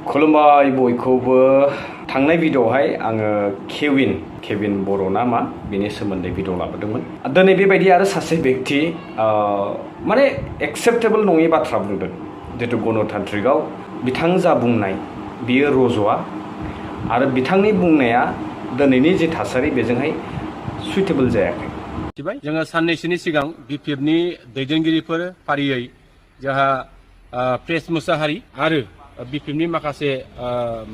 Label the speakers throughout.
Speaker 1: खुलुमबाय बयखौबो थांनाय भिडिअ'आवहाय आङो केविन बर' ना मा बेनि सोमोन्दै भिडिअ लाबोदोंमोन। दिनै बेबायदि आरो सासे व्यक्ति माने एक्सेप्टेबल नङि बाथ्रा बुंदों। जितु गणतान्त्रिकआव बिथां जा बुंनाय बियो रज'आ आरो बिथांनि बुंनाया दिनैनि जे थासारि बेजोंहाय सुइटेबल जायाखै।
Speaker 2: जोङो साननैसोनि सिगां बिपिएफनि दैदेनगिरिफोर फारियै जोंहा प्रेस मुसाहारि आरो बिपिएफनि माखासे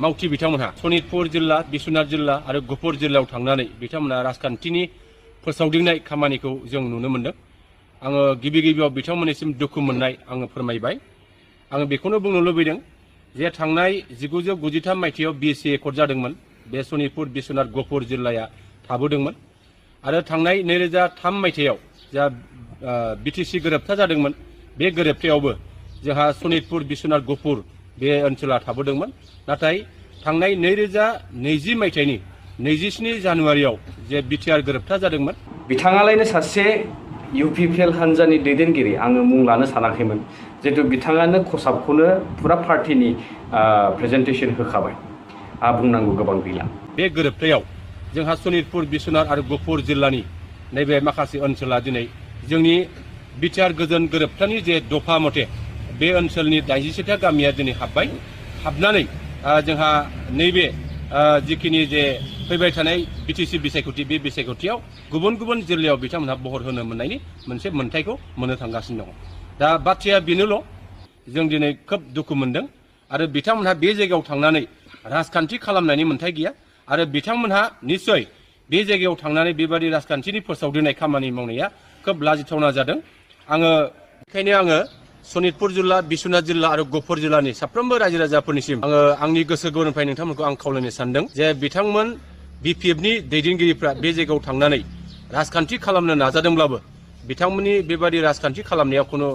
Speaker 2: मावथि बिथांमोनहा सनितपुर जिल्ला, बिश्वनाथ जिल्ला आरो गहपुर जिल्लायाव थांनानै बिथांमोना राजखान्थिनि फोसावदिंनाय खामानिखौ जों नुनो मोन्दों। आङो गिबियाव बिथांमोननिसिम दुखु मोननाय आङो फोरमायबाय। आङो बेखौनो बुंनो लुबैदों जे थांनाय 1993 मायथाइयाव बिएसि एकर्ड जादोंमोन। बे सनितपुर, बिश्वनाथ, गहपुर जिल्लाया थाबोदोंमोन आरो थांनाय 2003 मायथाइयाव जा बिटिसि गोरोबथा जादोंमोन। बे गोरोबथायावबो जोंहा सनितपुर, बिश्वनाथ, गहपुर बे ओनसोला थाबोदोंमोन। नाथाय थांनाय 2020 मायथाइनि 27 जानुवारियाव जे बिटिआर गोरोबथा जादोंमोन।
Speaker 1: बिथाङालायनो सासे इउपिपिएल हान्जानि दैदेनगिरि, आङो मुं लानो सानाखैमोन। जितु बिथाङानो खसाबखौनो फुरा पार्टिनि प्रेजेन्टेसन होखाबाय। बुंनांगौ गोबां गैला।
Speaker 2: बे गोरोबथायाव जोंहा सनितपुर, बिश्वनाथ आरो गहपुर जिल्लानि नैबे माखासे ओनसोला दिनै जोंनि बिटिआर गोजोन गोरोबथानि जे दफा मथे बे ओनसोलनि 87था गामिया दिनै हाबनानै जोंहा नैबे जिखिनि जे फैबाय थानाय बिटिसि बिसायख'थि बे बिसायख'थियाव गुबुन जिल्लायाव बिथांमोनहा बहर होनो मोननायनि मोनसे मोन्थायखौ मोननो थांगासिनो दङ। दा बाथ्राया बेनोल', जों दिनै खोब दुखु मोनदों आरो बिथांमोनहा बे जायगायाव थांनानै राजखान्थि खालामनायनि मोन्थाय गैया आरो बिथांमोनहा निस्सय बे जायगायाव थांनानै बेबादि राजखान्थिनि फोसावदिंनाय खामानि मावनाया खोब लाजिथावना जादों। बेखायनो आङो सनितपुर जिल्ला, बिश्वनाथ जिल्ला आरो गहपुर जिल्लानि साफ्रोमबो रायजो राजाफोरनिसिम आङो आंनि गोसो गोरबोनिफ्राय नोंथांमोनखौ आं खावलायनो सानदों जे बिथांमोन बिपिएफनि दैदेनगिरिफ्रा बे जायगायाव थांनानै राजखान्थि खालामनो नाजादोंब्लाबो बिथांमोननि बेबादि राजखान्थि खालामनायाव खुनु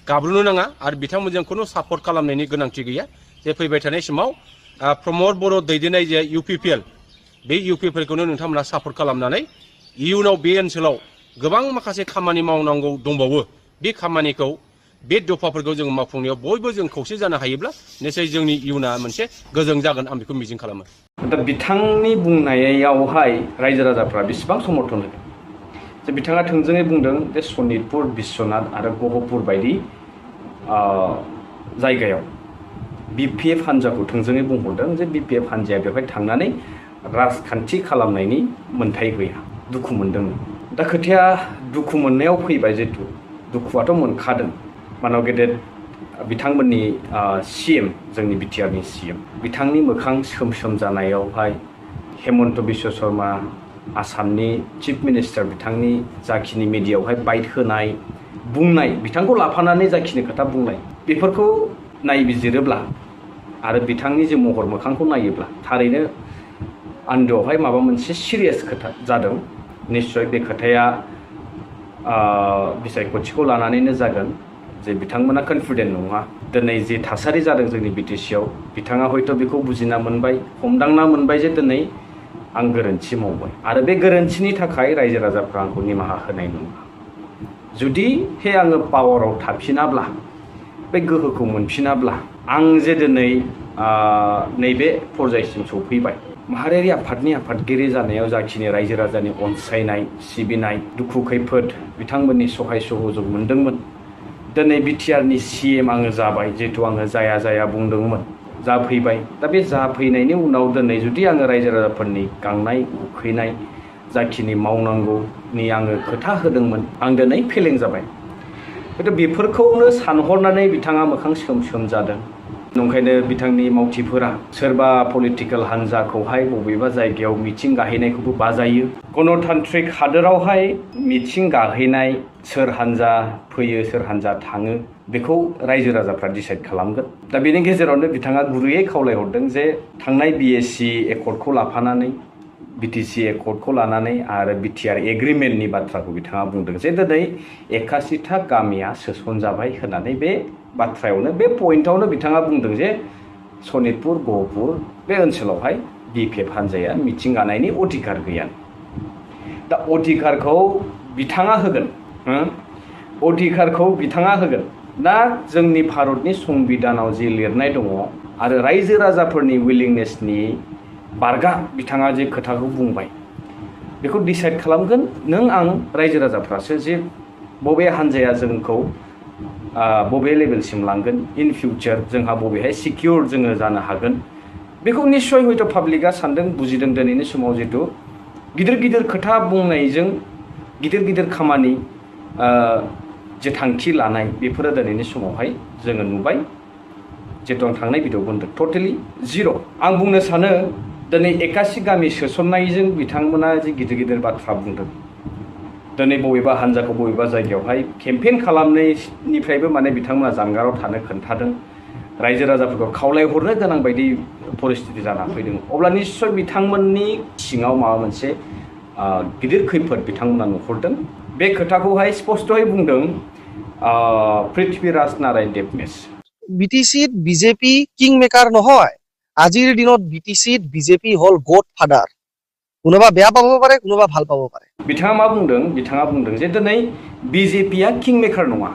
Speaker 2: गाब्र'नो नाङा आरो बिथांमोनजों खुनु सापर्ट खालामनायनि गोनांथि गैया। जे फैबाय थानाय समाव प्रमद बर' दैदेननाय जे इउपिपिएल, बे इउपिपिएलखौनो नोंथांमोना सापर्ट खालामनानै इयुनाव बे ओनसोलाव गोबां माखासे खामानि मावनांगौ दंबावो। बे खामानिखौ, बे दफाफोरखौ जों मावफुंनायाव बयबो जों खौसे जानो हायोब्ला निश्चय जोंनि इयुना मोनसे गोजों जागोन, आं बेखौ मिजिं खालामो।
Speaker 1: दा बिथांनि बुंनायावहाय रायजो राजाफ्रा बेसेबां समर्थन होदों? जे बिथाङा थोंजोङै बुंदों जे सनितपुर, बिश्वनाथ आरो गहपुर बायदि जायगायाव बिपिएफ हान्जाखौ थोंजोङै बुंहरदों जे बिपिएफ हान्जाया बेवहाय थांनानै राजखान्थि खालामनायनि मोन्थाय गैया। दुखु मोनदों। दा खोथाया दुखु मोननायाव फैबाय। जितु दुखुआथ' मोनखादों। मानव गेदेर बिथांमोननि सिएम, जोंनि बिटिआरनि सिएम, बिथांनि मोखां सोम जानायावहाय हेमन्त बिश्व शर्मा, आसामनि चिफ मिनिस्टार, बिथांनि जाखिनि मिडियायावहाय बाइट होनाय, बुंनाय, बिथांखौ लाफानानै जाखिनि खोथा बुंनाय, बेफोरखौ नायबिजिरोब्ला आरो बिथांनि जे महर मोखांखौ नायोब्ला थारैनो आन्दोआवहाय माबा मोनसे सिरियास खोथा जादों। निश्चय बे खोथाया बिसायख'थिखौ लानानैनो जागोन जे बिथांमोना कनफिडेन्ट नङा। दिनै जे थासारि जादों जोंनि बिटिसिआव, बिथाङा हयथ' बेखौ बुजिना मोनबाय, हमदांना मोनबाय जे दिनै आं गोरोन्थि मावबाय आरो बे गोरोन्थिनि थाखाय रायजो राजाफ्रा आंखौ निमाहा होनाय नङा। जुदि आङो पावाराव थाफिनाब्ला, बे गोहोखौ मोनफिनाब्ला, आं जे दिनै नैबे पर्यायसिम सौफैबाय, माहारियारि आफादनि आफादगिरि जानायाव जाखिनि रायजो राजानि अनसायनाय, सिबिनाय, दुखु खैफोद बिथांमोननि सहाय सहयोग मोनदोंमोन। दिनै बिटिआरनि सिएम आङो जाबाय। जिहेतु आङो जाया बुंदोंमोन, जाफैबाय। दा बे जाफैनायनि उनाव दिनै जुदि आङो रायजो राजाफोरनि गांनाय उखैनाय जाखिनि मावनांगौनि आङो खोथा होदोंमोन, आं दिनै फेलें जाबाय। हयथ' बेफोरखौनो सानहरनानै बिथाङा मोखां सोम जादों। नंखायनो बिथांनि मावथिफोरा सोरबा पलिटिकेल हान्जाखौहाय बबेबा जायगायाव मिथिं गाहैनायखौबो बाजायो। गणतान्त्रिक हादोरावहाय मिथिं गाहैनाय, सोर हान्जा फैयो सोर हान्जा थाङो, बेखौ रायजो राजाफ्रा डिसाइड खालामगोन। दा बेनि गेजेरावनो बिथाङा गुरैयै खावलायहरदों जे थांनाय बिएसि एकर्डखौ लाफानानै, बिटिसि एकर्डखौ लानानै आरो बिटिआर एग्रिमेन्टनि बाथ्राखौ बिथाङा बुंदों जे दिनै 81था गामिया सोसनजाबाय होननानै बे बाथ्रायावनो, बे पइन्टआवनो बिथाङा बुंदों जे सनितपुर, गहपुर बे ओनसोलावहाय बिपिएफ हान्जाया मिथिं गानायनि अधिकार गैया। दा अधिकारखौ बिथाङा होगोन। दा जोंनि भारतनि संबिधानाव जि लिरनाय दङ आरो रायजो राजाफोरनि विलिंनेसनि बारगा बिथाङा जे खोथाखौ बुंबाय बेखौ डिसाइड खालामगोन नों आं रायजो राजाफ्रासो जे बबे हान्जाया जोंखौ बबे लेभेलसिम लांगोन इन फिउचार जोंहा बबेहाय सिकिउर जोङो जानो हागोन बेखौ निश्चय हयथ' पाब्लिकआ सानदों बुजिदों दिनैनि समाव जितु गिदिर गिदिर खोथा बुंनायजों गिदिर गिदिर खामानि जे थांखि लानाय बेफोरो दिनैनि समावहाय जोङो नुबाय जितु आं थांनाय भिडिअ बुंदों टटेलि जिर' आं बुंनो सानो दिनै 81 गामि सोसननायजों बिथांमोना जे गिदिर गिदिर बाथ्रा बुंदों दिनै बबेबा हान्जाखौ बबेबा जायगायावहाय केम्पेइन खालामनायनिफ्रायबो माने बिथांमोना जानगाराव थानो खोन्थादों रायजो राजाफोरखौ खावलायहरनो गोनां बायदि परिस्थिति जाना फैदों अब्ला निश्चय बिथांमोननि सिङाव माबा मोनसे गिदिर खैफोद बिथांमोना नुहुरदों बे खोथाखौहाय स्पष्टयै बुंदों पृथ्वीराज नारायण देबमेस
Speaker 3: বিটিচিত বিজেপি কিং মেকাৰ নহয় আজিৰ দিনত বিটিচিত বিজেপি হল গড ফাদাৰ কোনোবা বেয়া পাব পাৰে কোনোবা ভাল পাব পাৰে
Speaker 1: बिथाङा मा बुंदों बिथाङा बुंदों जे दिनै बिजेपिया किं मेकार नङा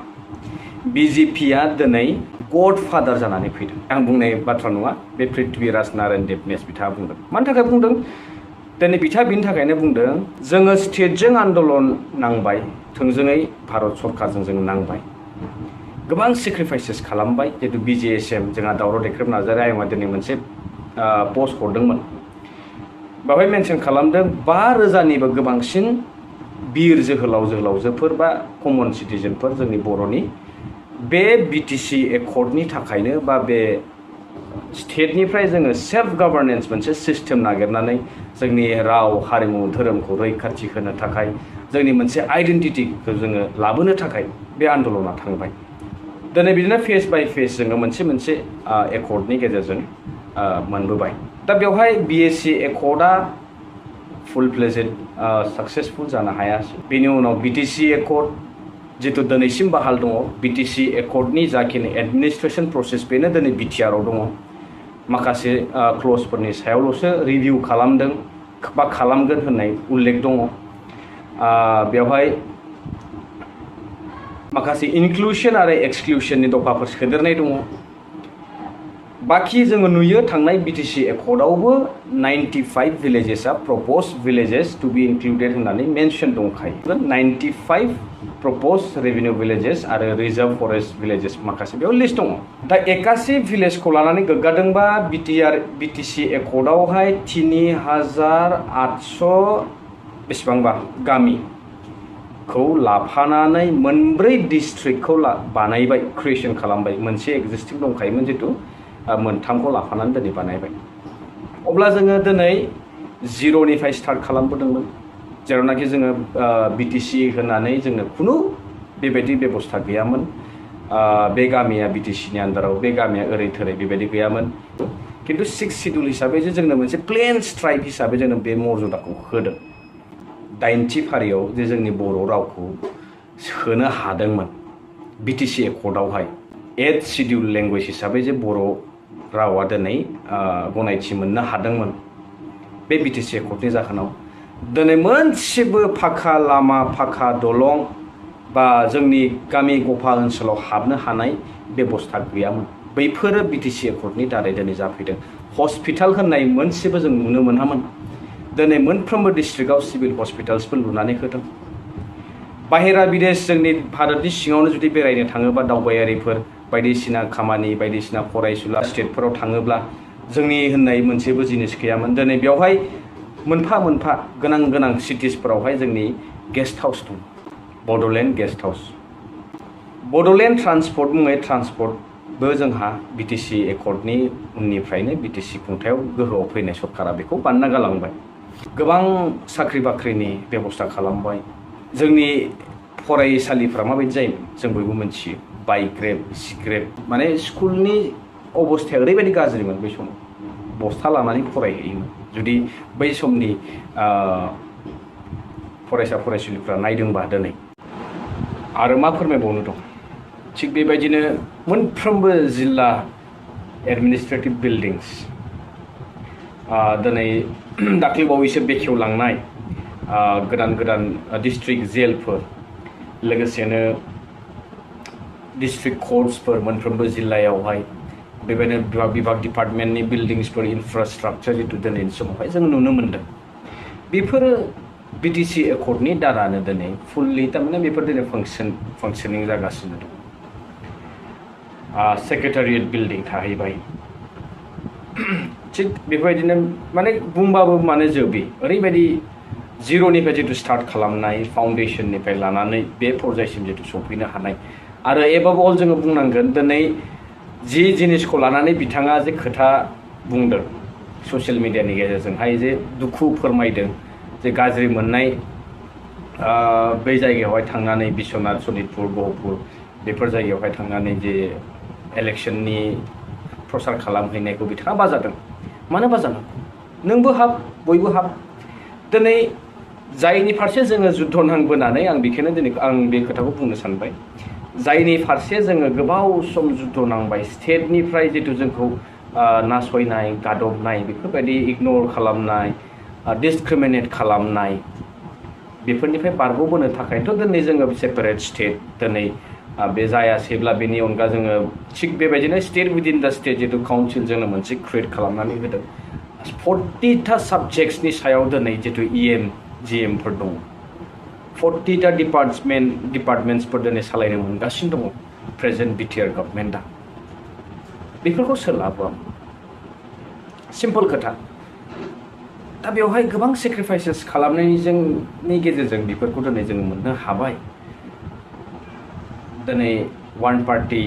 Speaker 1: बिजेपिया दिनै गड फादार जानानै फैदों आं बुंनाय बाथ्रा नङा बे पृथ्वीराज नारायण देबमेस बिथाङा बुंदों मानि थाखाय बुंदों दिनै बिथाङा बिनि थाखायनो बुंदों जोङो स्टेटजों आन्दलन नांबाय थोंजोङै भारत सरकारजों जों नांबाय गोबां सेक्रिफाइसेस खालामबाय जितु BJSM जोंहा दावराव देख्रेब नार्जारि आयंआ दिनै मोनसे पस्ट हरदोंमोन बेवहाय मेनसन खालामदों 5,000निबो गोबांसिन बिर जोहोलावजोफोर बा कमन सिटिजेनफोर जोंनि बर'नि बे BTC एकर्डनि थाखायनो बा बे स्टेटनिफ्राय जोङो सेल्फ गभर्नेन्स मोनसे सिस्टेम नागिरनानै जोंनि राव हारिमु धोरोमखौ रैखाथि होनो थाखाय जोंनि मोनसे आइडेन्टिटिखौ जोङो लाबोनो थाखाय बे आन्दलना थांबाय दिनै बिदिनो फेस बाय फेस जोङो मोनसे एकर्डनि गेजेरजों मोनबोबाय दा बेवहाय BSc एकर्डआ फुल फ्लेजेड साक्सेसफुल जानो हायासै बेनि उनाव BTC एकर्ड जितु दिनैसिम बहाल दङ BTC एकर्डनि जाखिनि एडमिनिस्ट्रेसन प्रसेस बेनो दिनै BTR आव दङ माखासे क्लजफोरनि सायावल'सो रिभिउ खालामदों बा खालामगोन होननाय उल्लेख दङ बेवहाय माखासे इनक्लुसन आरो एक्सक्लुसननि दफाफोर सोदेरनाय दङ बाखि जोङो नुयो थांनाय BTC एकर्डआवबो 95 भिलेजेसआ propose villages to be included होननानै मेनसन दंखायो 95 प्रपोज रेभिनिउ भिलेजेस आरो रिजार्भ फरेस्ट भिलेजेस माखासे बेयाव लिस्ट दङ दा 81 भिलेजखौ लानानै गोग्गादोंबा BTC एकर्डआवहाय 3,800 बेसेबांबा गामिखौ लाफानानै मोनब्रै डिस्ट्रिक्टखौ बानायबाय क्रिएशन खालामबाय मोनसे एक्जिस्टिं दंखायोमोन जितु मोनथामखौ लाफानानै दिनै बानायबाय अब्ला जोङो दिनै जिर'निफ्राय स्टार्ट खालामबोदोंमोन जेरावनाखि जोङो BTC होननानै जोंनो खुनु बेबायदि बेबस्था गैयामोन बे गामिया BTCनि आन्दाराव बे गामिया ओरै थोरै बेबायदि गैयामोन खिन्थु 6 शिड्युल हिसाबै जे जोंनो मोनसे प्लेन्स ट्राइब हिसाबै जोंनो बे मर्यादाखौ होदों 80 फारियाव जे जोंनि बर' रावखौ सोनो हादोंमोन BTC एकर्डआवहाय 8 शिड्युल लेंगुवेज हिसाबै जे बर' रावा दिनै गनायथि मोननो हादोंमोन बे BTC एकर्डनि जाहोनाव दिनै मोनसेबो फाखा लामा फाखा दलं बा जोंनि गामि गफा ओनसोलाव हाबनो हानाय बेबस्था गैयामोन बैफोरो BTC एकर्डनि दारै दिनै जाफैदों हस्पिटाल होननाय मोनसेबो जों नुनो मोनामोन दिनै मोनफ्रोमबो डिस्ट्रिक्टआव सिभिल हस्पिटाल्सफोर लुनानै होदों बाहेरा बिदेश जोंनि भारतनि सिङावनो जुदि बेरायनो थाङोबा दावबायारिफोर बायदिसिना खामानि बायदिसिना फरायसुला स्टेटफोराव थाङोब्ला जोंनि होननाय मोनसेबो जिनिस गैयामोन दिनै बेवहाय मोनफा मोनफा गोनां सिटिसफोरावहाय जोंनि गेस्ट हाउस दं Bodoland guest house Bodoland transport मुङै ट्रान्सपर्टबो जोंहा BTC एकर्डनि उननिफ्रायनो BTC खुंथायाव गोहोआव फैनाय सरकारा बेखौ बानायना गालांबाय गोबां साख्रि बाख्रिनि बेबस्था खालामबाय जोंनि फरायसालिफ्रा माबायदि जायोमोन जों बयबो मिथियो बाइक रेप सिग्रेप माने स्कुलनि अबस्थाया ओरैबायदि गाज्रिमोन बै समाव बस्था लानानै फरायहैयोमोन जुदि बै समनि फरायसा फरायसुलिफ्रा नायदोंबा दिनै आरो मा फोरमायबावनो दं थिग बेबायदिनो मोनफ्रोमबो जिल्ला एडमिनिस्ट्रेटिभ बिल्डिंस दिनै दाख्लैबावैसो बेखेवलांनाय गोदान डिस्ट्रिक्ट जेलफोर लोगोसेनो डिस्ट्रिक्ट कर्ट्सफोर मोनफ्रोमबो जिल्लायावहाय बेबायदिनो विभाग डिपार्टमेन्टनि बिल्डिंसफोर इनफ्रास्ट्राक्चार जितु दिनैनि समावहाय जों नुनो मोन्दों बेफोरो BTC एकर्डनि दारानो दिनै फुल्लि थारमाने बेफोर दिनै फांसनिं जागासिनो दं सेक्रेटारियेट बिल्डिं थाहैबाय थिग बेबायदिनो माने बुंबाबो माने जोबि ओरैबायदि जिर'निफ्राय जितु स्टार्ट खालामनाय फाउन्डेसननिफ्राय लानानै बे पर्यायसिम जितु सफैनो हानाय आरो एबाब अल जोङो बुंनांगोन दिनै जि जिनिसखौ लानानै बिथाङा जे खोथा बुंदों ससियेल मिडियानि गेजेरजोंहाय जे दुखु फोरमायदों जे गाज्रि मोननाय बै जायगायावहाय थांनानै बिश्वनाथ सनितपुर गहपुर बेफोर जायगायावहाय थांनानै जे इलेक्शननि प्रसार खालामहैनायखौ बिथाङा बाजादों मानो बाजानांगौ नोंबो हाब बयबो हाब दिनै जायनि फारसे जोङो जुद्ध नांबोनानै आं बेखौनो दिनै आं बे खोथाखौ बुंनो सानबाय जायनि फारसे जोङो गोबाव सम जुद्ध नांबाय स्टेटनिफ्राय जितु जोंखौ नासयनाय गादबनाय बेफोरबायदि इगनर खालामनाय डिसक्रिमिनेट खालामनाय बेफोरनिफ्राय बारग'बोनो थाखायथ' दिनै जोङो सेपारेट स्टेट दिनै बे जायासैब्ला बेनि अनगा जोङो थिग बेबायदिनो स्टेट उइदिन दा स्टेट जितु काउन्सिल जोंनो मोनसे क्रिएट खालामनानै होदों 40टा साबजेक्ट्सनि सायाव दिनै जितु GMफोर दङ 40टा डिपार्टमेन्ट्सफोर दिनै सालायनो मोनगासिनो दङ प्रेजेन्ट BTR गभर्नमेन्टआ बेफोरखौ सोर लाबोआ सिम्पल खोथा दा बेवहाय गोबां सेक्रिफाइसेस खालामनायनि गेजेरजों बेफोरखौ दिनै जोङो मोननो हाबाय दिनै वान पार्टि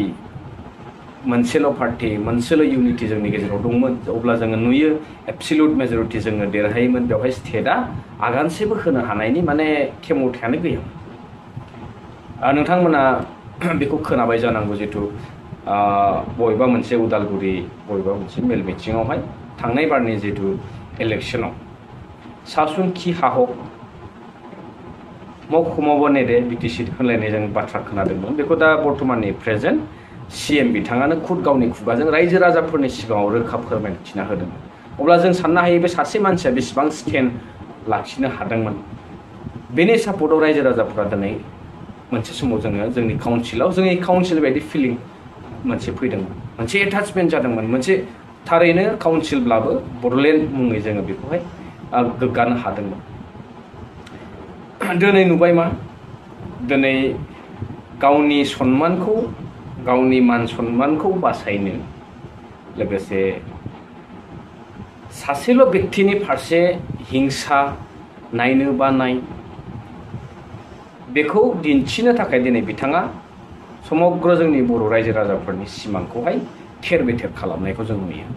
Speaker 1: मोनसेल' पार्टि मोनसेल' इउनिटि जोंनि गेजेराव दंमोन अब्ला जोङो नुयो एबसलिउट मेजरिटि जोङो देरहायोमोन बेवहाय स्टेटआ आगानसेबो होनो हानायनि माने खेमथायानो गैयामोन नोंथांमोना बेखौ खोनाबाय जानांगौ जितु बबेबा मोनसे उदालगुरि बबेबा मोनसे मेल मिटिङावहाय थांनाय बारनि जितु इलेक्शनाव सासुनखि हाहक मखमावबो नेदे BTC होनलायनाय जों बाथ्रा खोनादोंमोन बेखौ दा बर्तमाननि प्रेजेन्ट CM बिथाङानो खुद गावनि खुगाजों रायजो राजाफोरनि सिगाङाव रोखा फोरमायथिना होदोंमोन अब्ला जों साननो हायो बे सासे मानसिया बेसेबां स्टेन्ड लाखिनो हादोंमोन बेनि सापर्टआव रायजो राजाफोरा दिनै मोनसे समाव जोङो जोंनि काउन्सिल बायदि फिलिं मोनसे फैदोंमोन मोनसे एटाचमेन्ट जादोंमोन मोनसे थारैनो काउन्सिलब्लाबो बड'लेण्ड मुङै जोङो बेखौहाय गोग्गानो हादोंमोन दिनै नुबाय मा दिनै गावनि सन्मानखौ गावनि मान सन्मानखौ बासायनो लोगोसे सासेल' व्यक्तिनि फारसे हिंसा नायनो बानाय बेखौ दिन्थिनो थाखाय दिनै बिथाङा समग्र जोंनि बर' रायजो राजाफोरनि सिमांखौहाय थेर बेथेर खालामनायखौ जों नुयो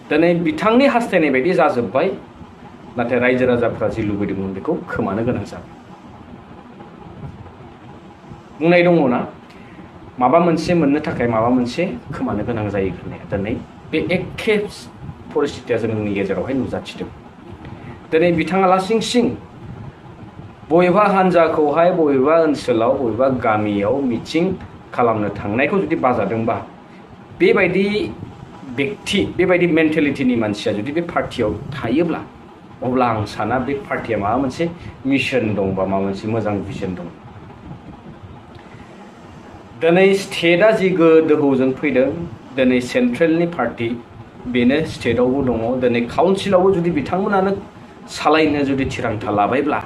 Speaker 1: दिनै बिथांनि हास्थायनाय बायदि जाजोब्बाय नाथाय रायजो राजाफ्रा जि लुबैदोंमोन बेखौ खोमानो गोनां जाबाय बुंनाय दङ ना माबा मोनसे मोननो थाखाय माबा मोनसे खोमानो गोनां जायो होननाया दिनै बे एखे परिस्थितिया जोंनि गेजेरावहाय नुजाथिदों दिनै बिथाङा लासिं बबेबा हान्जाखौहाय बबेबा ओनसोलाव बबेबा गामियाव मिटिं खालामनो थांनायखौ जुदि बाजादोंबा बेबायदि व्यक्ति बेबायदि मेन्टेलिटिनि मानसिया जुदि बे पार्टियाव थायोब्ला अब्ला आं साना बे पार्टिया माबा मोनसे मिशन दं बा माबा मोनसे मोजां भिजन दं दिनै स्टेटआ जि दोहौजों फैदों दिनै सेन्ट्रेलनि पार्टि बेनो स्टेटआवबो दङ दिनै काउन्सिलावबो जुदि बिथांमोनानो सालायनो जुदि थिरांथा लाबायब्ला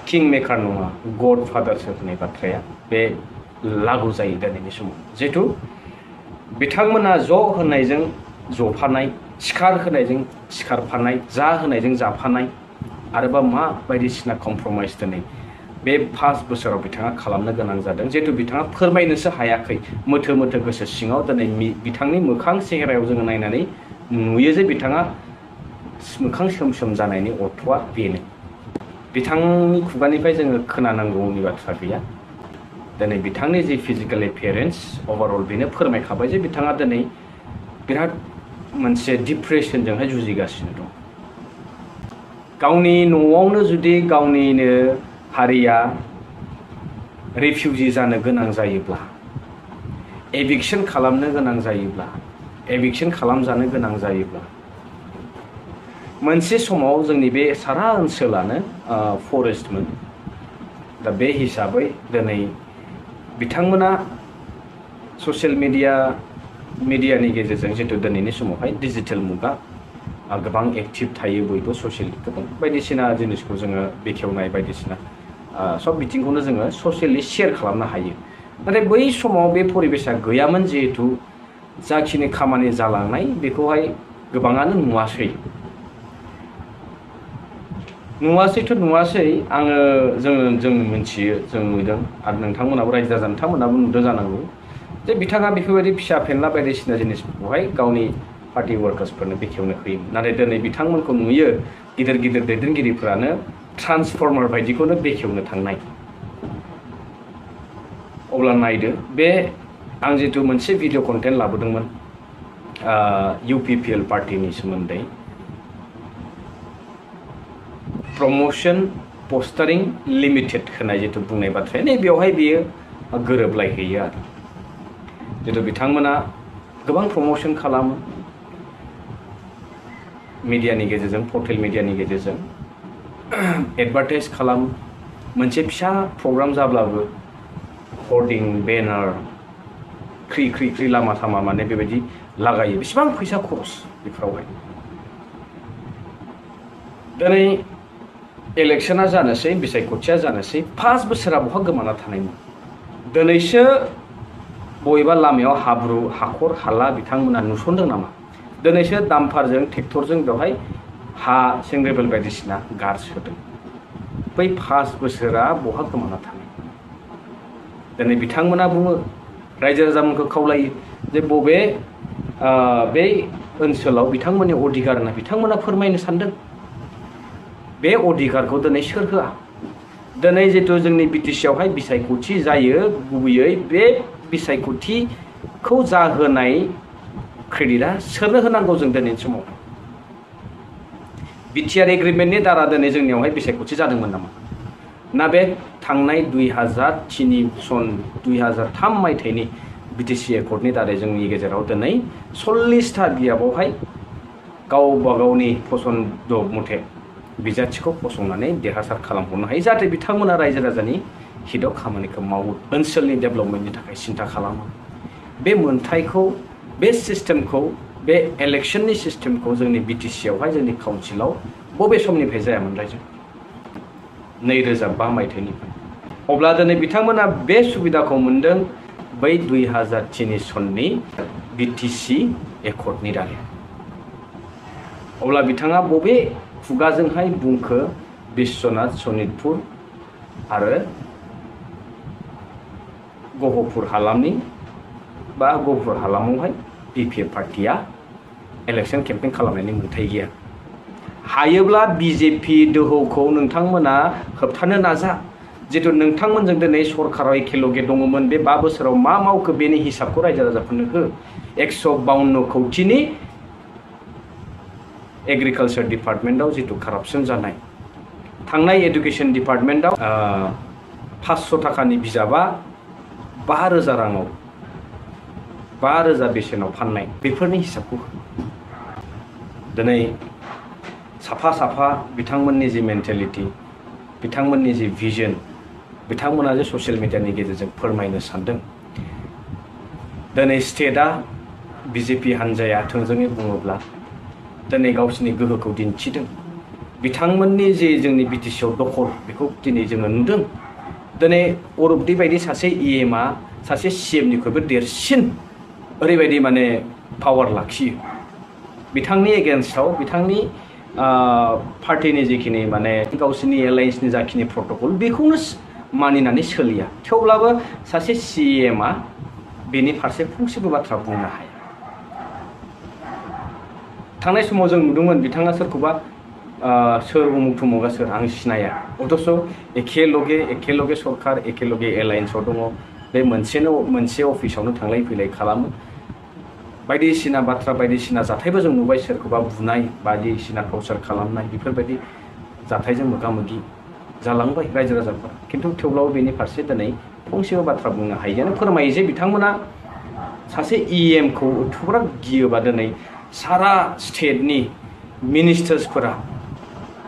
Speaker 1: किं मेकार नङा गड फादारसो होननाय बाथ्राया बे लागु जायो दिनैनि समाव जिहेतु बिथांमोना ज' होनायजों जफानाय सिखार होनायजों सिखारफानाय जा होनायजों जाफानाय आरोबा मा बायदिसिना कमप्रमाइस दिनै बे 5 बोसोराव बिथाङा खालामनो गोनां जादों जिहेतु बिथाङा फोरमायनोसो हायाखै मोथो गोसो सिङाव दिनै बिथांनि मोखां सेहेरायाव जोङो नायनानै नुयो जे बिथाङा मोखां सोम जानायनि अर्थ'आ बेनो बिथांनि खुगानिफ्राय जोङो खोनानांगौनि बाथ्रा गैया दिनै बिथांनि जि फिजिकेल एपियारेन्स अभारअल बेनो फोरमायखाबाय जे बिथाङा दिनै बिराद मोनसे डिप्रेसनजोंहाय जुजिगासिनो दं गावनि न'आवनो जुदि गावनिनो हारिया रिफिउजि जानो गोनां जायोब्ला एभिक्सन खालामनो गोनां जायोब्ला एभिक्सन खालामजानो गोनां जायोब्ला मोनसे समाव जोंनि बे सारा ओनसोलानो फरेस्टमोन दा बे हिसाबै दिनै बिथांमोना ससियेल मिडियानि गेजेरजों जितु दिनैनि समावहाय डिजिटेल मुगा गोबां एक्टिभ थायो बयबो ससियेलि गोबां बायदिसिना जिनिसखौ जोङो बेखेवनाय बायदिसिना सब बिथिंखौनो जोङो ससियेलि शेयार खालामनो हायो। नाथाय बै समाव बे परिबेसा गैयामोन जिहेतु जाखिनि खामानि जालांनाय बेखौहाय गोबाङानो नुवासै आङो जों मिथियो जों नुदों आरो नोंथांमोनाबो रायजो राजा नोंथांमोनाबो नुदों जानांगौ जे बिथाङा बेफोरबायदि फिसा फेनला बायदिसिना जिनिसफोरखौहाय गावनि पार्टी वार्कार्सफोरनो बेखेवनो होयोमोन। नाथाय दिनै बिथांमोनखौ नुयो गिदिर गिदिर दैदेनगिरिफ्रानो ट्रान्सफर्मार बायदिखौनो बेखेवनो थांनाय। अब्ला नायदो बे आं जितु मोनसे भिडिअ कन्टेन्ट लाबोदोंमोन UPPL पार्टीनि सोमोन्दै प्रमोशन पोस्टारिं लिमिटेड होनाय जितु बुंनाय बाथ्राया नै बेवहाय बियो गोरोबलायहैयो आरो जितु बिथांमोना गोबां प्रमोशन खालामो मिडियानि गेजेरजों पर्टेल मिडियानि गेजेरजों एडभार्टाइज खालामो मोनसे फिसा प्रग्राम जाब्लाबो हर्डिं बेनार ख्रि लामा सामा माने बेबायदि लागायो बेसेबां फैसा खरस बेफोरावहाय। दिनै इलेक्शना जानोसै बिसायख'थिया जानोसै 5 बोसोरा बहा गोमाना थानायमोन। दिनैसो बबेबा लामायाव हाब्रु हाखर हाला बिथांमोना नुसनदों नामा? दिनैसो दाम्पारजों ट्रेक्टरजों बेवहाय हा सेंग्रेबेल बायदिसिना गारसोदों। बै 5 बोसोरा बहा गोमाना थानाय? दिनै बिथांमोना बुङो रायजो राजामोनखौ खावलायो जे बबे बे ओनसोलाव बिथांमोननि अधिकार होनना बिथांमोना फोरमायनो सानदों। बे अधिकारखौ दिनै सोर होआ? दिनै जितु जोंनि बिटिसियावहाय बिसायख'थि जायो गुबैयै बे बिसायख'थिखौ जाहोनाय क्रेडिटआ सोरनो होनांगौ जों दिनैनि समाव? बिटिआर एग्रिमेन्टनि दारा दिनै जोंनियावहाय बिसायख'थि जादोंमोन नामा? ना बे थांनाय 2003 मायथाइनि बिटिसि एकर्डनि दारै जोंनि गेजेराव दिनै 40था बियाबावहाय गावबा गावनि फसन्द मथे बिजाथिखौ फसंनानै देरहासार खालामहरनो हायो जाहाथे बिथांमोना रायजो राजानि हितआव खामानिखौ मावो ओनसोलनि डेभेलपमेन्टनि थाखाय सिन्था खालामो। बे मोन्थायखौ बे सिस्टेमखौ बे इलेक्शननि सिस्टेमखौ जोंनि बिटिसियावहाय जोंनि काउन्सिलाव बबे समनिफ्राय जायामोन रायजो 2005 मायथाइनिफ्राय। अब्ला दिनै बिथांमोना बे सुबिदाखौ मोनदों बै 2003 सननि बिटिसि एकर्डनि दारै। अब्ला बिथाङा बबे खुगाजोंहाय बुंखो बिश्वनाथ सनितपुर आरो गहपुर हालामनि बा गहपुर हालामावहाय BPF पार्टिया इलेक्शन केम्पेइन खालामनायनि मोन्थाय गैया। हायोब्ला बिजेपि दोहौखौ नोंथांमोना होबथानो नाजा। जितु नोंथांमोनजों दिनै सरकाराव एखेलगे दङमोन बे 5 बोसोराव मा मावखो बेनि हिसाबखौ रायजो राजाफोरनो हो। 152 कौटिनि एग्रिकालचार डिपार्टमेन्टआव जितु कारापसन जानाय, थांनाय एडुकेशन डिपार्टमेन्टआव 500 थाखानि बिजाबा 5,000 राङाव 5,000 बेसेनाव फाननाय बेफोरनि हिसाबखौ दिनै साफा बिथांमोननि जि मेन्टेलिटि बिथांमोननि जि भिजन बिथांमोना जे ससियेल मिडियानि गेजेरजों फोरमायनो सानदों। दिनै स्टेटआ बिजेपि हान्जाया थोंजोङै बुङोब्ला दिनै गावसिनि गोहोखौ दिन्थिदों। बिथांमोननि जे जोंनि बिटिसिआव दखल बेखौ दिनै जोङो नुदों। दिनै अरुपदि बायदि सासे EMआ सासे CMनिख्रुइबो देरसिन ओरैबायदि माने पावार लाखियो। बिथांनि एगेन्स्टआव बिथांनि पार्टिनि जिखिनि माने गावसिनि एलायन्सनि जाखिनि प्रट'कल बेखौनो मानिनानै सोलिया। थेवब्लाबो सासे CMआ बेनि फारसे फंसेबो बाथ्रा बुंनो हाया। थांनाय समाव जों नुदोंमोन बिथाङा सोरखौबा सोर उमुक थुमुगा सोर आं सिनाया अथ'स' एखेलगे सरकार एखेलगे एलायन्सआव दङ। बे मोनसे अफिसावनो थांलाय फैलाय खालामो। बायदिसिना बाथ्रा बायदिसिना जाथायबो जों नुबाय सोरखौबा बुनाय बायदिसिना टर्चार खालामनाय बेफोरबायदि जाथायजों मोगा मोगि जालांबाय रायजो राजाफोरा। खिन्थु थेवब्लाबो बेनि फारसे दिनै फंसेबो बाथ्रा बुंनो हायिआनो फोरमायो जे बिथांमोना सासे EMखौ एथ'ग्राब गियोबा दिनै सारा स्टेटनि मिनिस्टार्सफोरा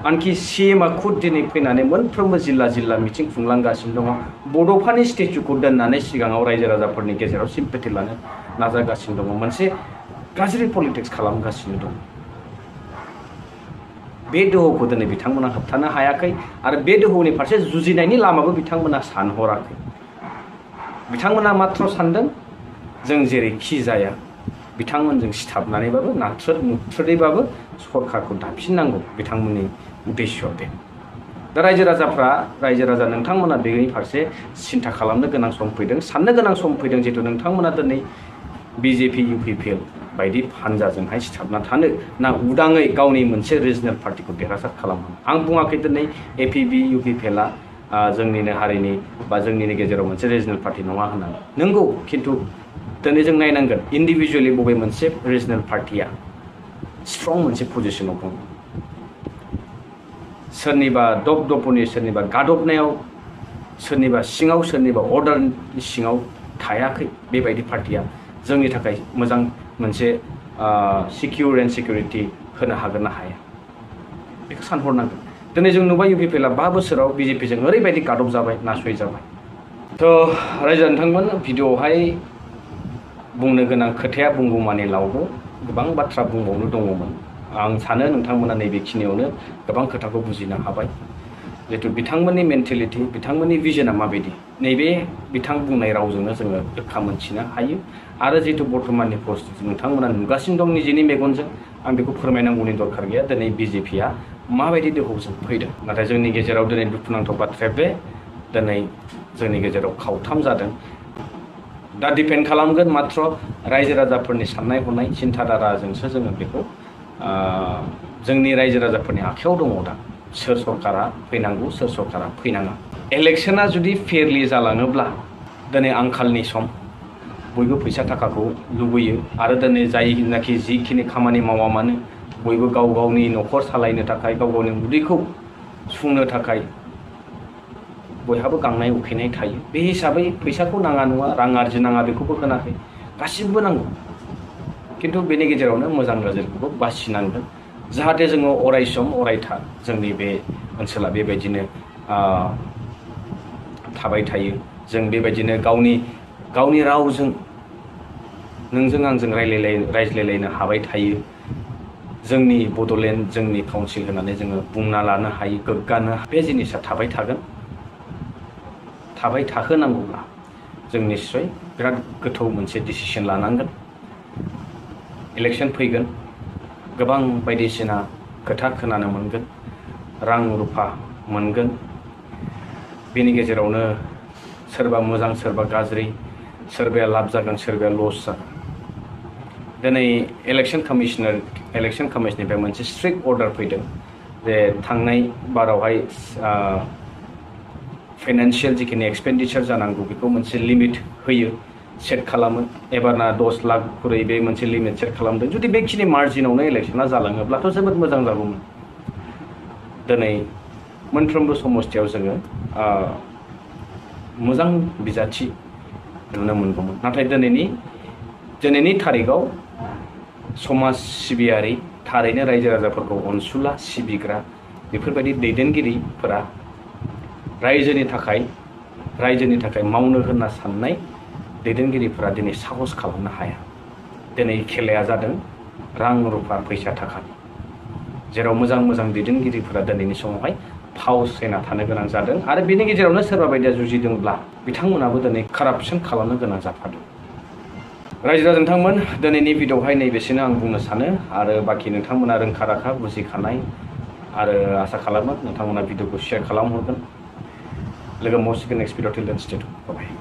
Speaker 1: आनखि CMआ खुद दिनै फैनानै मोनफ्रोमबो जिल्ला मिटिं खुंलांगासिनो दङ बड'फानि स्टेचुखौ दोननानै सिगाङाव रायजो राजाफोरनि गेजेराव सिम्पेथि लानो नाजागासिनो दङ मोनसे गाज्रि पलिटिक्स खालामगासिनो दं बे दोहौखौ दिनै बिथांमोना होबथानो हायाखै आरो बे दोहौनि फारसे जुजिनायनि लामाबो बिथांमोना सानहराखै बिथांमोना मात्र सानदों जों जेरैखि जाया बिथांमोनजों सिथाबनानैबाबो नाथ्रोदैबाबो सरकारखौ दाफिननांगौ बिथांमोननि उद्देश्य बे दा रायजो राजा नोंथांमोना बेनि फारसे सिन्था खालामनो गोनां सम फैदों साननो गोनां सम फैदों जिहेतु नोंथांमोना दिनै BJP UPPL बायदि हानजाजोंहाय सिथाबना थानो ना उदाङै गावनि मोनसे रिजनेल पार्टिखौ देरहासार खालामनो आं बुङाखै दिनै APB UPPLआ जोंनिनो हारिनि बा जोंनिनो गेजेराव मोनसे रिजनेल पार्टि नङा होननानै नंगौ खिन्थु दिनै जों नायनांगोन इन्डिभिजुवेलि बबे मोनसे रिजनेल पार्टिया स्ट्रं मोनसे पजिशनाव दं सोरनिबा दपदपनि सोरनिबा गादबनायाव सोरनिबा सिङाव सोरनिबा अर्डारनि सिङाव थायाखै बेबायदि पार्टिया जोंनि थाखाय मोजां मोनसे सिकिउर एन्ड सिकिउरिटि होनो हागोन ना हाया बेखौ सानहरनांगोन दिनै जों नुबाय UPPLआ 5 बोसोराव BJPजों ओरैबायदि गादब जाबाय नासय जाबाय थ' रायजो नोंथांमोन भिडिअ'आवहाय बुंनो गोनां खोथाया बुंगौमानि लावगौ गोबां बाथ्रा बुंबावनो दङमोन आं सानो नोंथांमोना नैबेखिनियावनो गोबां खोथाखौ बुजिनो हाबाय जिहेतु बिथांमोननि मेन्टेलिटि बिथांमोननि भिजनआ माबायदि नैबे बिथां बुंनाय रावजोंनो जोङो रोखा मोनथिनो हायो आरो जिहेतु बर्तमाननि परिस्थिति नोंथांमोना नुगासिनो दं निजेनि मेगनजों आं बेखौ फोरमायनांगौनि दरखार गैया दिनै BJPआ माबायदि दोहौजों फैदों नाथाय जोंनि गेजेराव दिनै दुखुनांथाव बाथ्राया बे दिनै जोंनि गेजेराव खावथाम जादों दा डिपेन्ड खालामगोन मात्र रायजो राजाफोरनि साननाय हनाय चिन्ताधाराजोंसो जोङो बेखौ जोंनि रायजो राजाफोरनि आखायाव दङ दा सोर सरकारा फैनांगौ सोर सरकारा फैनाङा इलेक्शना जुदि फेयारलि जालाङोब्ला दिनै आंखालनि सम बयबो फैसा थाखाखौ लुबैयो आरो दिनै जायनाखि जिखिनि खामानि मावा मानो बयबो गाव गावनि न'खर सालायनो थाखाय गाव गावनि उदैखौ सुफुंनो थाखाय बयहाबो गांनाय उखैनाय थायो बे हिसाबै फैसाखौ नाङा नङा रां आरजिनाङा बेखौबो होनाखै गासिबो नांगौ खिन्थु बेनि गेजेरावनो मोजां गाज्रिखौबो बासिनांगोन जाहाथे जोङो अरायसम अरायथा जोंनि बे ओनसोला बेबायदिनो थाबाय थायो जों बेबायदिनो गावनि रावजों नोंजों आंजों रायज्लायलायनो हाबाय थायो जोंनि बड'लेण्ड जोंनि काउन्सिल होनानै जोङो बुंना लानो हायो गोग्गानो बे जिनिसा थाबाय थागोन थाबाय थाहोनांगौब्ला जों निस्सय बिराद गोथौ मोनसे डिसिसन लानांगोन इलेक्शन फैगोन गोबां बायदिसिना खोथा खोनानो मोनगोन रां रुफा मोनगोन बेनि गेजेरावनो सोरबा मोजां सोरबा गाज्रि सोरबाया लाब जागोन सोरबाया लस जागोन दिनै इलेक्शन कमिशननिफ्राय मोनसे स्ट्रिक्ट अर्डार फैदों जे थांनाय बारावहाय फाइनान्शियल जिखिनि एक्सपेन्डिचार जानांगौ बेखौ मोनसे लिमिट होयो सेट खालामो एबारना 10 लाख खरै बे मोनसे लिमिट सेट खालामदों जुदि बेखिनि मार्जिनावनो इलेक्शना जालाङोब्लाथ' जोबोद मोजां जागौमोन दिनै मोनफ्रोमबो समस्थियाव जोङो मोजां बिजाथि नुनो मोनगौमोन नाथाय दिनैनि थारिखआव समाज सिबियारि थारैनो रायजो राजाफोरखौ अनसुला सिबिग्रा बेफोरबायदि दैदेनगिरिफोरा रायजोनि थाखाय मावनो होनना साननाय दैदेनगिरिफोरा दिनै साहस खालामनो हाया दिनै खेलाया जादों रां रुफा फैसा थाखानि जेराव मोजां दैदेनगिरिफोरा दिनैनि समावहाय फावसायना थानो गोनां जादों आरो बेनि गेजेरावनो सोरबा बायदिया जुजिदोंब्ला बिथांमोनाबो दिनै कारापसन खालामनो गोनां जाफादों रायजो राजा नोंथांमोन दिनैनि भिडिअ'हाय नैबेसिनो आं बुंनो सानो आरो बाखि नोंथांमोना रोंखा राखा बुजिखानाय आरो आसा खालामो नोंथांमोना भिडिअ'खौ शेयार खालामहरगोन लोगो मोनसिगोन नेक्स्ट भिडिअ' टिल देन स्टे टिउन्ड बाय